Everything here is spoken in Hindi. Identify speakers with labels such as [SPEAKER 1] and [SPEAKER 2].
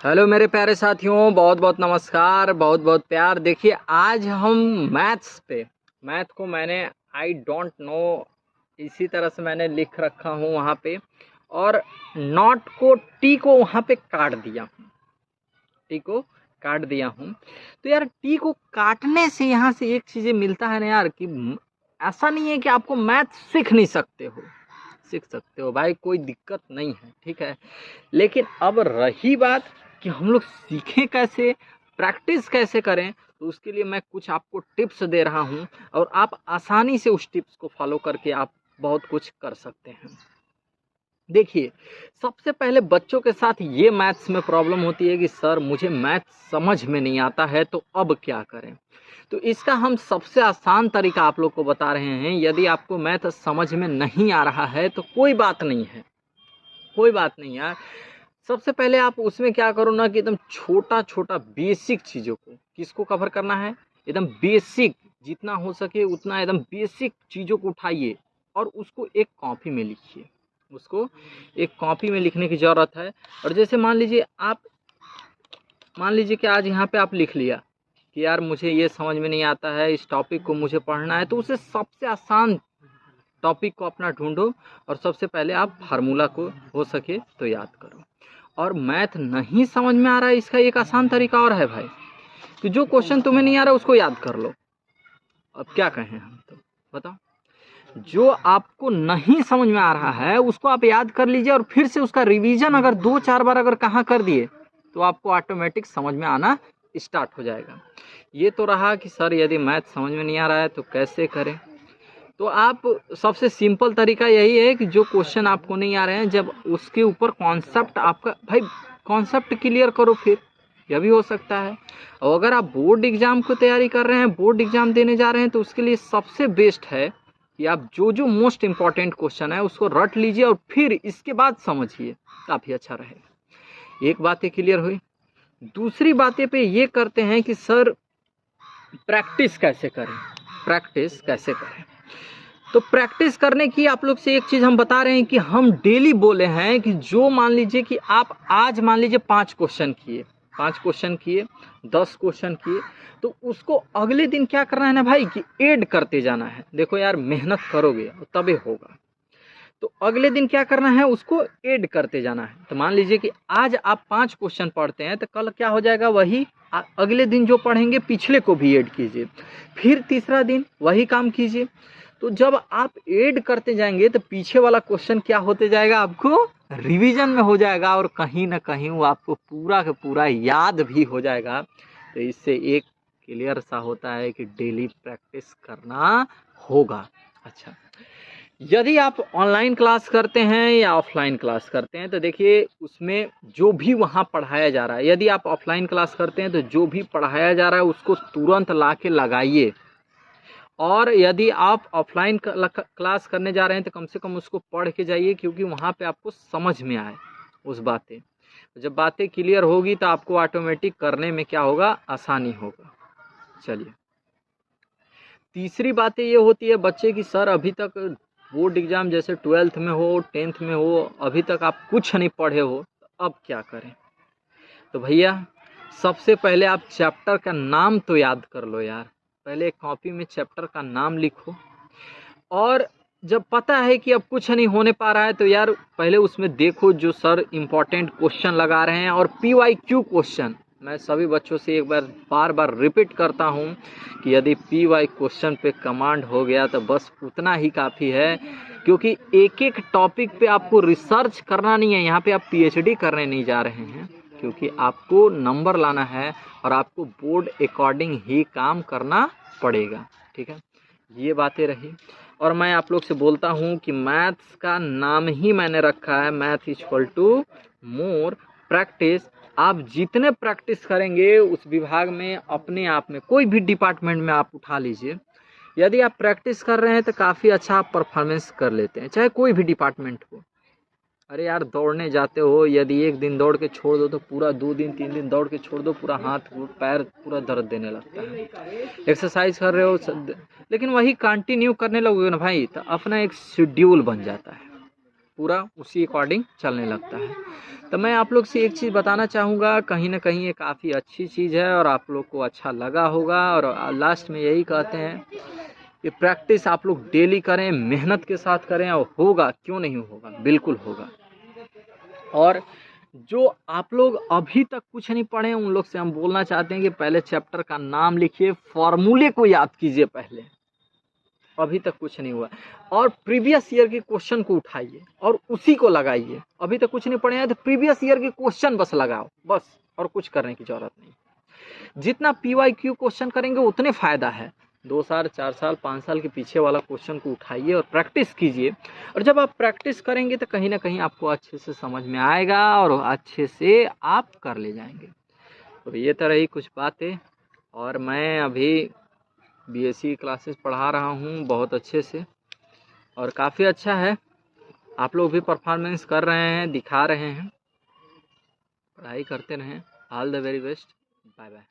[SPEAKER 1] हेलो मेरे प्यारे साथियों, बहुत बहुत नमस्कार, बहुत बहुत प्यार। देखिए आज हम मैथ को मैंने आई डोंट नो इसी तरह से मैंने लिख रखा हूँ वहाँ पे, और नॉट को टी को वहाँ पे काट दिया हूँ, टी को काट दिया हूँ। तो यार टी को काटने से यहाँ से एक चीज़ें मिलता है ना यार, कि ऐसा नहीं है कि आपको मैथ सीख नहीं सकते हो, सीख सकते हो भाई, कोई दिक्कत नहीं है, ठीक है। लेकिन अब रही बात कि हम लोग सीखें कैसे, प्रैक्टिस कैसे करें, तो उसके लिए मैं कुछ आपको टिप्स दे रहा हूं, और आप आसानी से उस टिप्स को फॉलो करके आप बहुत कुछ कर सकते हैं। देखिए, सबसे पहले बच्चों के साथ ये मैथ्स में प्रॉब्लम होती है कि सर मुझे मैथ्स समझ में नहीं आता है, तो अब क्या करें। तो इसका हम सबसे आसान तरीका आप लोग को बता रहे हैं। यदि आपको मैथ समझ में नहीं आ रहा है तो कोई बात नहीं है, कोई बात नहीं यार। सबसे पहले आप उसमें क्या करो ना, कि एकदम छोटा छोटा बेसिक चीज़ों को किसको कवर करना है, एकदम बेसिक, जितना हो सके उतना एकदम बेसिक चीज़ों को उठाइए और उसको एक कॉपी में लिखिए। उसको एक कॉपी में लिखने की ज़रूरत है। और जैसे मान लीजिए कि आज यहाँ पे आप लिख लिया कि यार मुझे ये समझ में नहीं आता है, इस टॉपिक को मुझे पढ़ना है, तो उसे सबसे आसान टॉपिक को अपना ढूंढो और सबसे पहले आप फार्मूला को हो सके तो याद करो। और मैथ नहीं समझ में आ रहा है, इसका एक आसान तरीका और है भाई, कि जो क्वेश्चन तुम्हें नहीं आ रहा उसको याद कर लो। अब क्या कहें हम, तो बताओ। जो आपको नहीं समझ में आ रहा है उसको आप याद कर लीजिए, और फिर से उसका रिवीजन अगर 2-4 बार अगर कहाँ कर दिए तो आपको ऑटोमेटिक समझ में आना स्टार्ट हो जाएगा। ये तो रहा कि सर यदि मैथ समझ में नहीं आ रहा है तो कैसे करें। तो आप सबसे सिंपल तरीका यही है कि जो क्वेश्चन आपको नहीं आ रहे हैं, जब उसके ऊपर कॉन्सेप्ट आपका भाई, कॉन्सेप्ट क्लियर करो, फिर यह भी हो सकता है। और अगर आप बोर्ड एग्जाम को तैयारी कर रहे हैं, बोर्ड एग्जाम देने जा रहे हैं, तो उसके लिए सबसे बेस्ट है कि आप जो जो मोस्ट इम्पॉर्टेंट क्वेश्चन है उसको रट लीजिए और फिर इसके बाद समझिए, काफ़ी अच्छा रहेगा। एक बातें क्लियर हुई। दूसरी बातें पे ये करते हैं कि सर प्रैक्टिस कैसे करें, प्रैक्टिस कैसे करें। तो प्रैक्टिस करने की आप लोग से एक चीज़ हम बता रहे हैं कि हम डेली बोले हैं कि जो मान लीजिए कि आप आज मान लीजिए 5 क्वेश्चन किए, 5 क्वेश्चन किए, 10 क्वेश्चन किए, तो उसको अगले दिन क्या करना है ना भाई, कि ऐड करते जाना है। देखो यार, मेहनत करोगे तभी होगा, तो अगले दिन क्या करना है, उसको ऐड करते जाना है। तो मान लीजिए कि आज आप 5 क्वेश्चन पढ़ते हैं, तो कल क्या हो जाएगा, वही अगले दिन जो पढ़ेंगे पिछले को भी ऐड कीजिए, फिर तीसरा दिन वही काम कीजिए। तो जब आप ऐड करते जाएंगे तो पीछे वाला क्वेश्चन क्या होते जाएगा, आपको रिवीजन में हो जाएगा, और कहीं ना कहीं वो आपको पूरा का पूरा याद भी हो जाएगा। तो इससे एक क्लियर सा होता है कि डेली प्रैक्टिस करना होगा। अच्छा, यदि आप ऑनलाइन क्लास करते हैं या ऑफलाइन क्लास करते हैं, तो देखिए उसमें जो भी वहाँ पढ़ाया जा रहा है, यदि आप ऑफलाइन क्लास करते हैं तो जो भी पढ़ाया जा रहा है उसको तुरंत ला के लगाइए। और यदि आप ऑफलाइन क्लास करने जा रहे हैं तो कम से कम उसको पढ़ के जाइए, क्योंकि वहाँ पे आपको समझ में आए उस बातें। जब बातें क्लियर होगी तो आपको ऑटोमेटिक करने में क्या होगा, आसानी होगा। चलिए, तीसरी बातें ये होती है बच्चे की, सर अभी तक बोर्ड एग्जाम जैसे 12th में हो, 10th में हो, अभी तक आप कुछ नहीं पढ़े हो, तो अब क्या करें। तो भैया सबसे पहले आप चैप्टर का नाम तो याद कर लो यार, पहले एक कॉपी में चैप्टर का नाम लिखो। और जब पता है कि अब कुछ नहीं होने पा रहा है, तो यार पहले उसमें देखो जो सर इम्पोर्टेंट क्वेश्चन लगा रहे हैं, और PYQ क्वेश्चन। मैं सभी बच्चों से एक बार बार रिपीट करता हूँ कि यदि PY क्वेश्चन पे कमांड हो गया तो बस उतना ही काफ़ी है, क्योंकि एक एक टॉपिक पे आपको रिसर्च करना नहीं है, यहाँ पे आप PhD करने नहीं जा रहे हैं, क्योंकि आपको नंबर लाना है और आपको बोर्ड अकॉर्डिंग ही काम करना पड़ेगा, ठीक है। ये बातें रही। और मैं आप लोग से बोलता हूँ कि मैथ्स का नाम ही मैंने रखा है, math equal to more practice. आप जितने प्रैक्टिस करेंगे उस विभाग में, अपने आप में कोई भी डिपार्टमेंट में आप उठा लीजिए, यदि आप प्रैक्टिस कर रहे हैं तो काफ़ी अच्छा आप परफॉर्मेंस कर लेते हैं, चाहे कोई भी डिपार्टमेंट हो। अरे यार, दौड़ने जाते हो, यदि एक दिन दौड़ के छोड़ दो तो पूरा 2 दिन 3 दिन दौड़ के छोड़ दो, पूरा हाथ पैर पूरा दर्द देने लगता है। एक्सरसाइज कर रहे हो लेकिन वही कंटिन्यू करने लगोगे ना भाई, तो अपना एक शेड्यूल बन जाता है, पूरा उसी अकॉर्डिंग चलने लगता है। तो मैं आप लोग से एक चीज़ बताना चाहूँगा, कहीं ना कहीं ये काफ़ी अच्छी चीज़ है और आप लोग को अच्छा लगा होगा। और लास्ट में यही कहते हैं कि प्रैक्टिस आप लोग डेली करें, मेहनत के साथ करें, और होगा, क्यों नहीं होगा, बिल्कुल होगा। और जो आप लोग अभी तक कुछ नहीं पढ़े उन लोग से हम बोलना चाहते हैं कि पहले चैप्टर का नाम लिखिए, फॉर्मूले को याद कीजिए पहले, अभी तक कुछ नहीं हुआ। और प्रीवियस ईयर के क्वेश्चन को उठाइए और उसी को लगाइए। अभी तक कुछ नहीं पढ़े हैं तो प्रीवियस ईयर के क्वेश्चन बस लगाओ, बस, और कुछ करने की जरूरत नहीं। जितना PYQ क्वेश्चन करेंगे उतने फायदा है। 2 साल, 4 साल, 5 साल के पीछे वाला क्वेश्चन को उठाइए और प्रैक्टिस कीजिए। और जब आप प्रैक्टिस करेंगे तो कहीं ना कहीं आपको अच्छे से समझ में आएगा और अच्छे से आप कर ले जाएंगे। तो ये तो रही कुछ बातें। और मैं अभी BSc क्लासेस पढ़ा रहा हूँ बहुत अच्छे से, और काफ़ी अच्छा है। आप लोग भी परफॉर्मेंस कर रहे हैं, दिखा रहे हैं। पढ़ाई करते रहें। All the very best. Bye bye.